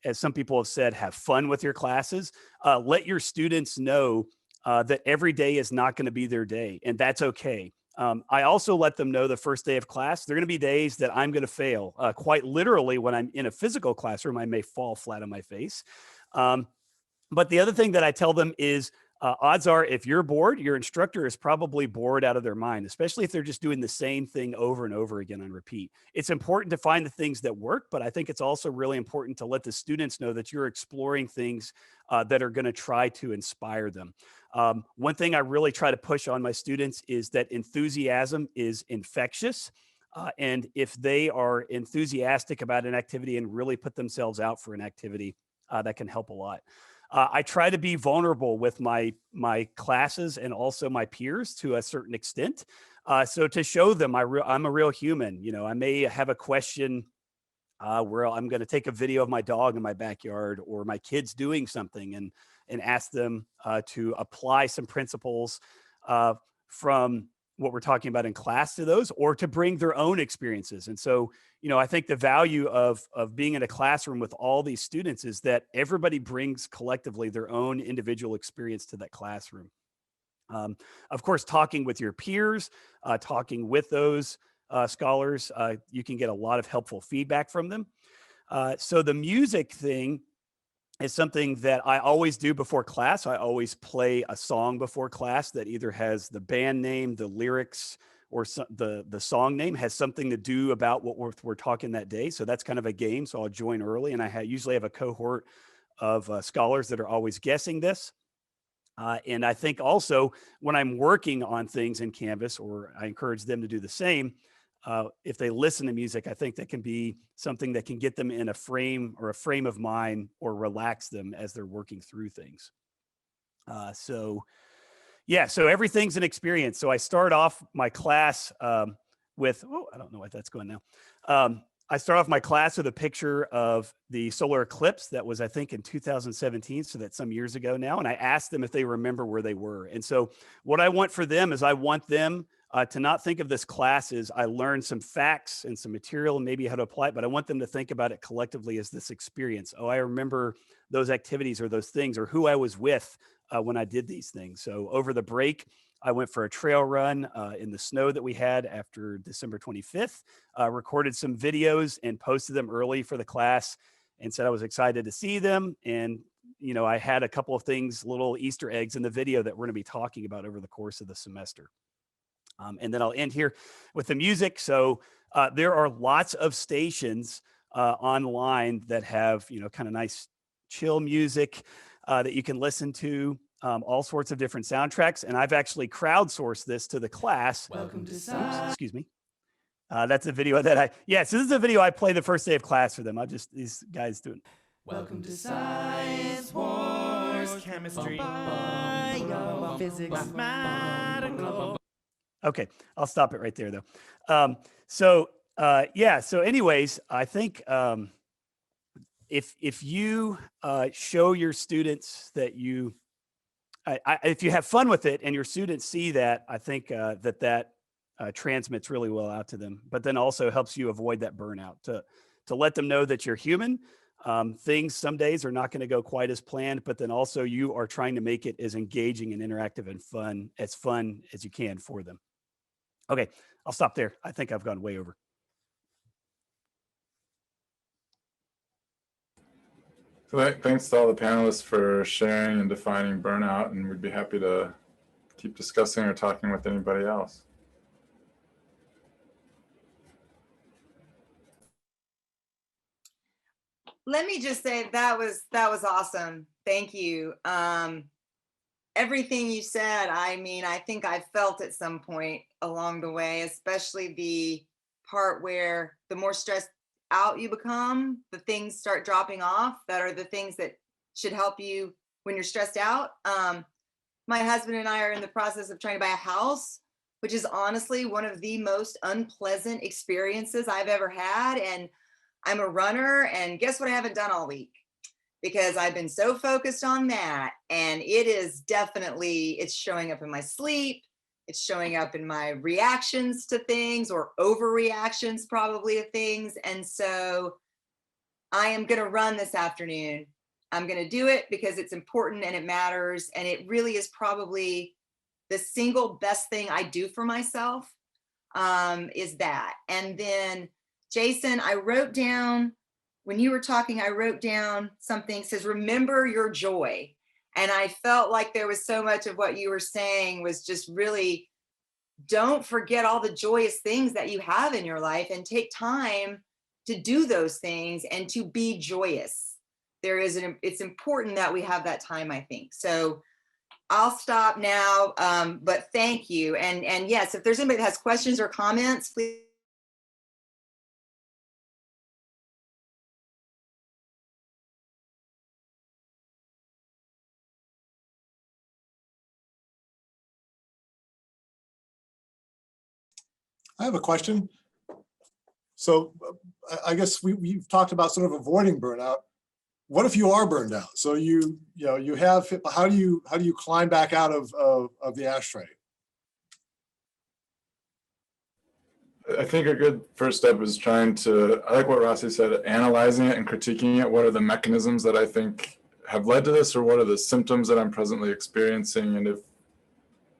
as some people have said, have fun with your classes. Let your students know that every day is not going to be their day, and that's okay. I also let them know the first day of class, there are going to be days that I'm going to fail. Quite literally, when I'm in a physical classroom, I may fall flat on my face. But the other thing that I tell them is odds are if you're bored, your instructor is probably bored out of their mind, especially if they're just doing the same thing over and over again on repeat. It's important to find the things that work, but I think it's also really important to let the students know that you're exploring things that are going to try to inspire them. One thing I really try to push on my students is that enthusiasm is infectious. And if they are enthusiastic about an activity and really put themselves out for an activity, that can help a lot. I try to be vulnerable with my classes and also my peers to a certain extent. So to show them I'm a real human. You know, I may have a question where I'm going to take a video of my dog in my backyard or my kids doing something and ask them to apply some principles from what we're talking about in class to those, or to bring their own experiences. And so, you know, I think the value of being in a classroom with all these students is that everybody brings collectively their own individual experience to that classroom. Of course, talking with your peers, talking with those scholars, you can get a lot of helpful feedback from them. So the music thing is something that I always do before class. I always play a song before class that either has the band name, the lyrics, or the song name has something to do about what we're talking that day. So that's kind of a game. So I'll join early, and I usually have a cohort of scholars that are always guessing this. And I think also when I'm working on things in Canvas, or I encourage them to do the same, if they listen to music, I think that can be something that can get them in a frame of mind, or relax them as they're working through things. So everything's an experience. So I start off my class with, I don't know why that's going now. I start off my class with a picture of the solar eclipse that was, I think, in 2017. So that's some years ago now. And I asked them if they remember where they were. And so what I want for them is I want them to not think of this class as I learned some facts and some material and maybe how to apply it, but I want them to think about it collectively as this experience. Oh, I remember those activities or those things, or who I was with when I did these things. So over the break, I went for a trail run in the snow that we had after December 25th, recorded some videos and posted them early for the class, and said I was excited to see them. And, you know, I had a couple of things, little Easter eggs in the video that we're going to be talking about over the course of the semester. And then I'll end here with the music. So there are lots of stations online that have, you know, kind of nice chill music that you can listen to, all sorts of different soundtracks. And I've actually crowdsourced this to the class. Welcome to Science. Excuse me. That's a video that so this is a video I play the first day of class for them. These guys doing. Welcome to Science Wars, Chemistry, Bio, Physics, Mathematical. Okay, I'll stop it right there though. So anyways, I think if you show your students that if you have fun with it and your students see that, I think that transmits really well out to them, but then also helps you avoid that burnout, to let them know that you're human. Things some days are not going to go quite as planned, but then also you are trying to make it as engaging and interactive and fun as you can for them. Okay, I'll stop there. I think I've gone way over. Thanks to all the panelists for sharing and defining burnout, and we'd be happy to keep discussing or talking with anybody else. Let me just say that was awesome. Thank you. Everything you said, I mean, I think I felt at some point along the way, especially the part where the more stressed out you become, the things start dropping off that are the things that should help you when you're stressed out. My husband and I are in the process of trying to buy a house, which is honestly one of the most unpleasant experiences I've ever had. And I'm a runner, and guess what I haven't done all week? Because I've been so focused on that. And it is definitely, it's showing up in my sleep. It's showing up in my reactions to things, or overreactions probably of things. And so I am going to run this afternoon. I'm going to do it because it's important and it matters. And it really is probably the single best thing I do for myself, is that. And then Jason, I wrote down, when you were talking, I wrote down something, says, remember your joy. And I felt like there was so much of what you were saying was just really, don't forget all the joyous things that you have in your life, and take time to do those things and to be joyous. It's important that we have that time, I think. So I'll stop now, but thank you. And yes, if there's anybody that has questions or comments, please. I have a question. So I guess we've talked about sort of avoiding burnout. What if you are burned out? So you have, how do you climb back out of the ashtray? I think a good first step is trying to, I like what Rossi said, analyzing it and critiquing it. What are the mechanisms that I think have led to this, or what are the symptoms that I'm presently experiencing? And if,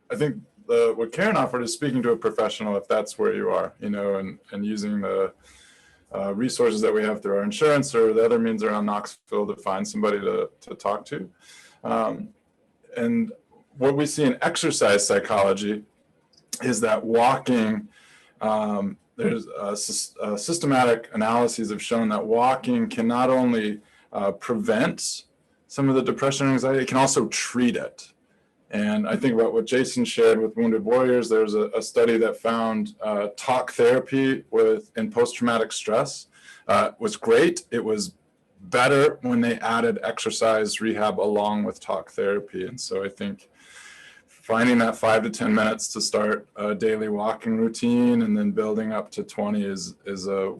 I think what Karen offered is speaking to a professional if that's where you are, and using the resources that we have through our insurance or the other means around Knoxville to find somebody to talk to. And what we see in exercise psychology is that walking, there's systematic analyses have shown that walking can not only prevent some of the depression and anxiety, it can also treat it. And I think about what Jason shared with Wounded Warriors, there's a study that found talk therapy in post-traumatic stress was great. It was better when they added exercise rehab along with talk therapy. And so I think finding that 5 to 10 minutes to start a daily walking routine and then building up to 20 is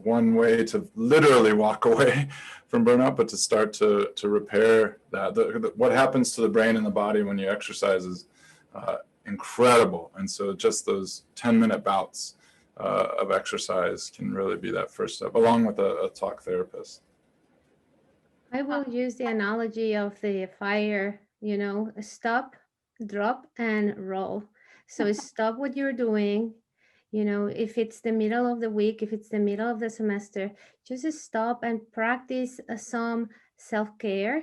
one way to literally walk away from burnout, but to start to repair that. What happens to the brain and the body when you exercise is incredible. And so just those 10-minute bouts of exercise can really be that first step, along with a talk therapist. I will use the analogy of the fire, stop, drop, and roll. So stop what you're doing. If it's the middle of the week, if it's the middle of the semester, just stop and practice some self-care,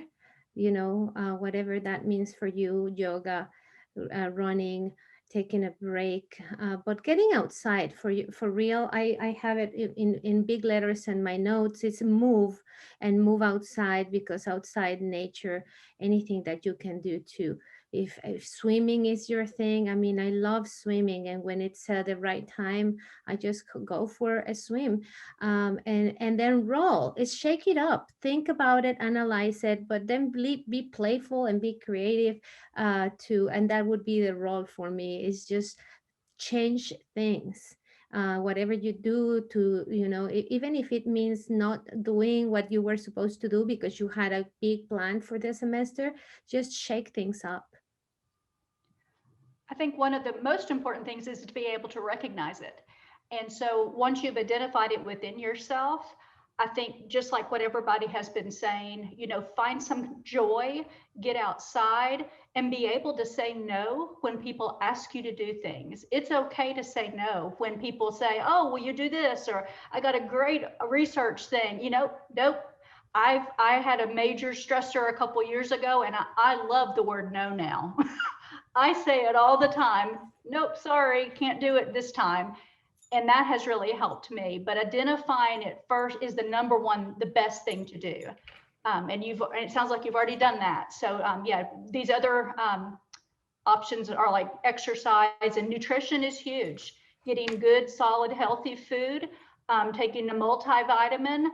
whatever that means for you, yoga, running, taking a break, but getting outside for real. I have it in big letters in my notes. It's move outside, because outside nature, anything that you can do too. If swimming is your thing, I mean, I love swimming, and when it's the right time, I just go for a swim, and then roll. Shake it up, think about it, analyze it, but then be playful and be creative too. And that would be the role for me, is just change things. Whatever you do to, even if it means not doing what you were supposed to do because you had a big plan for the semester, just shake things up. I think one of the most important things is to be able to recognize it. And so once you've identified it within yourself, I think just like what everybody has been saying, find some joy, get outside, and be able to say no when people ask you to do things. It's okay to say no when people say, oh, will you do this? Or I got a great research thing, nope. I had a major stressor a couple years ago, and I love the word no now. I say it all the time. Nope, sorry, can't do it this time. And that has really helped me. But identifying it first is the number one, the best thing to do. And it sounds like you've already done that. So yeah, these other options are like exercise, and nutrition is huge. Getting good, solid, healthy food, taking a multivitamin,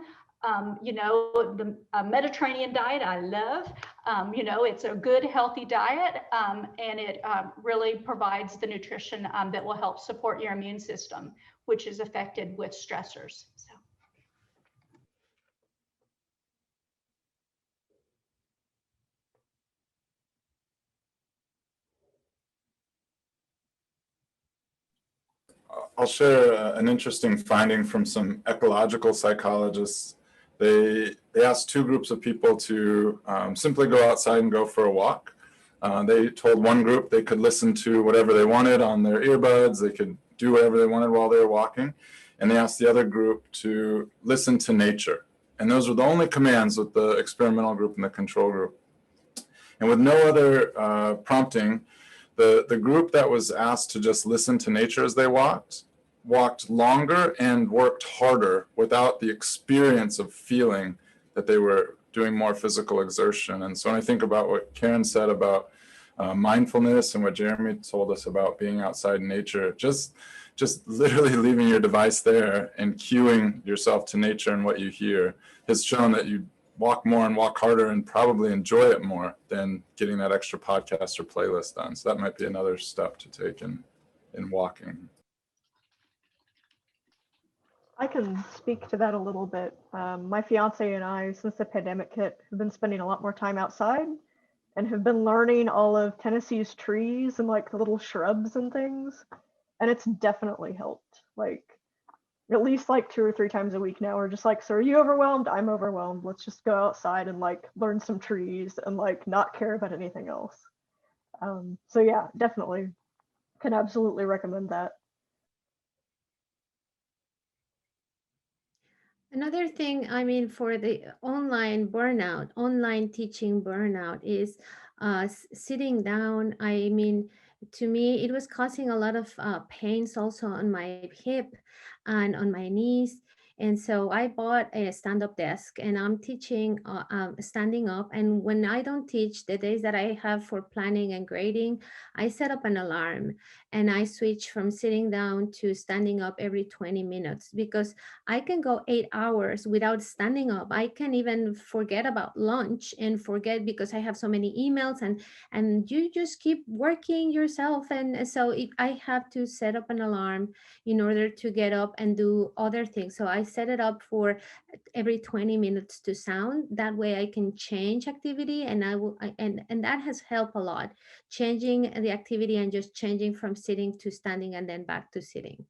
you know, the Mediterranean diet I love. You know, it's a good, healthy diet, and it really provides the nutrition that will help support your immune system, which is affected with stressors. So. I'll share an interesting finding from some ecological psychologists. They asked two groups of people to simply go outside and go for a walk. They told one group they could listen to whatever they wanted on their earbuds, they could do whatever they wanted while they were walking. And they asked the other group to listen to nature. And those were the only commands with the experimental group and the control group. And with no other prompting, the group that was asked to just listen to nature as they walked longer and worked harder without the experience of feeling that they were doing more physical exertion. And so when I think about what Karen said about mindfulness and what Jeremy told us about being outside in nature, just literally leaving your device there and cueing yourself to nature and what you hear has shown that you walk more and walk harder and probably enjoy it more than getting that extra podcast or playlist done. So that might be another step to take in walking. I can speak to that a little bit. My fiance and I, since the pandemic hit, have been spending a lot more time outside and have been learning all of Tennessee's trees and like the little shrubs and things. And it's definitely helped. Like at least like 2 or 3 times a week now, we're just like, so are you overwhelmed? I'm overwhelmed. Let's just go outside and like learn some trees and like not care about anything else. So yeah, definitely can absolutely recommend that. Another thing, I mean, for the online teaching burnout is sitting down. I mean, to me, it was causing a lot of pains also on my hip and on my knees. And so I bought a stand-up desk and I'm teaching standing up. And when I don't teach, the days that I have for planning and grading, I set up an alarm and I switch from sitting down to standing up every 20 minutes because I can go 8 hours without standing up. I can even forget about lunch and forget because I have so many emails and you just keep working yourself. And so I have to set up an alarm in order to get up and do other things. So I set it up for every 20 minutes to sound. That way I can change activity and and that has helped a lot. Changing the activity and just changing from sitting to standing and then back to sitting.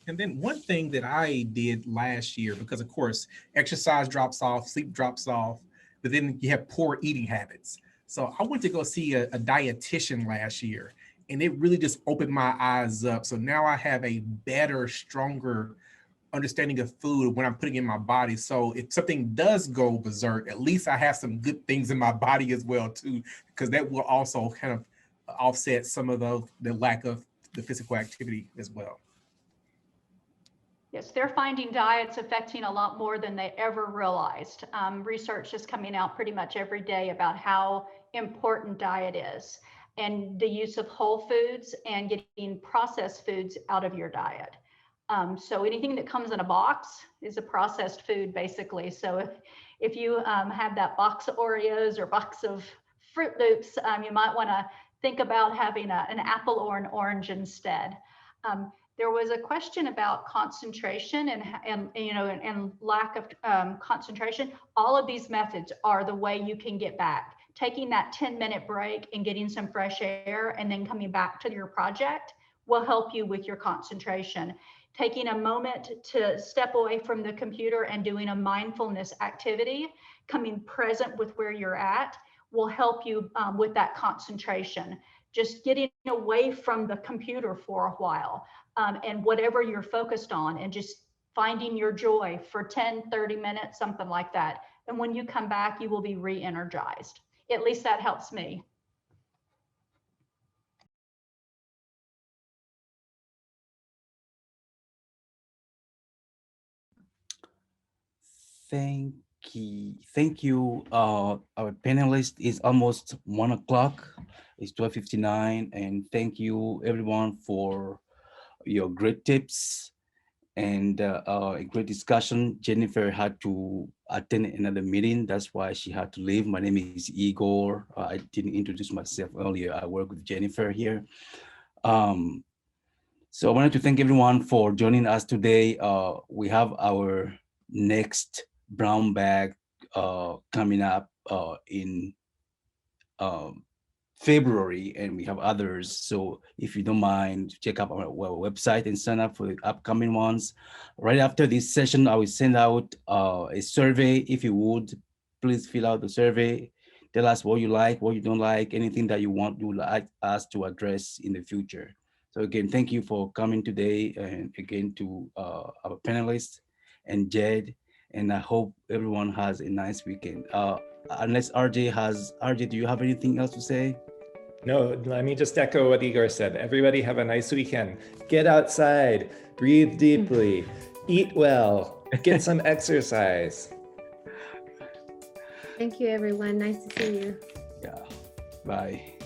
And then one thing that I did last year, because of course, exercise drops off, sleep drops off, but then you have poor eating habits. So I went to go see a dietitian last year, and it really just opened my eyes up. So now I have a better, stronger understanding of food when I'm putting in my body. So if something does go berserk, at least I have some good things in my body as well too, because that will also kind of offset some of the lack of the physical activity as well. Yes, they're finding diets affecting a lot more than they ever realized. Research is coming out pretty much every day about how important diet is and the use of whole foods and getting processed foods out of your diet. So anything that comes in a box is a processed food, basically. So if you have that box of Oreos or box of Fruit Loops, you might want to think about having an apple or an orange instead. There was a question about concentration and lack of concentration. All of these methods are the way you can get back. Taking that 10-minute break and getting some fresh air and then coming back to your project will help you with your concentration. Taking a moment to step away from the computer and doing a mindfulness activity, coming present with where you're at, will help you with that concentration. Just getting away from the computer for a while and whatever you're focused on, and just finding your joy for 10, 30 minutes, something like that. And when you come back, you will be re-energized. At least that helps me. Thank you. Thank you. Our panelist is almost 1 o'clock. It's 12:59, and thank you everyone for your great tips and a great discussion. Jennifer had to attend another meeting. That's why she had to leave. My name is Igor. I didn't introduce myself earlier. I work with Jennifer here. So I wanted to thank everyone for joining us today. We have our next brown bag coming up in February, and we have others. So if you don't mind, check out our website and sign up for the upcoming ones. Right after this session, I will send out a survey. If you would, please fill out the survey. Tell us what you like, what you don't like, anything that you want to like us to address in the future. So again, thank you for coming today, and again to our panelists and Jed, and I hope everyone has a nice weekend. Unless RJ, do you have anything else to say? No, let me just echo what Igor said. Everybody have a nice weekend. Get outside, breathe deeply, eat well, get some exercise. Thank you, everyone. Nice to see you. Yeah, bye.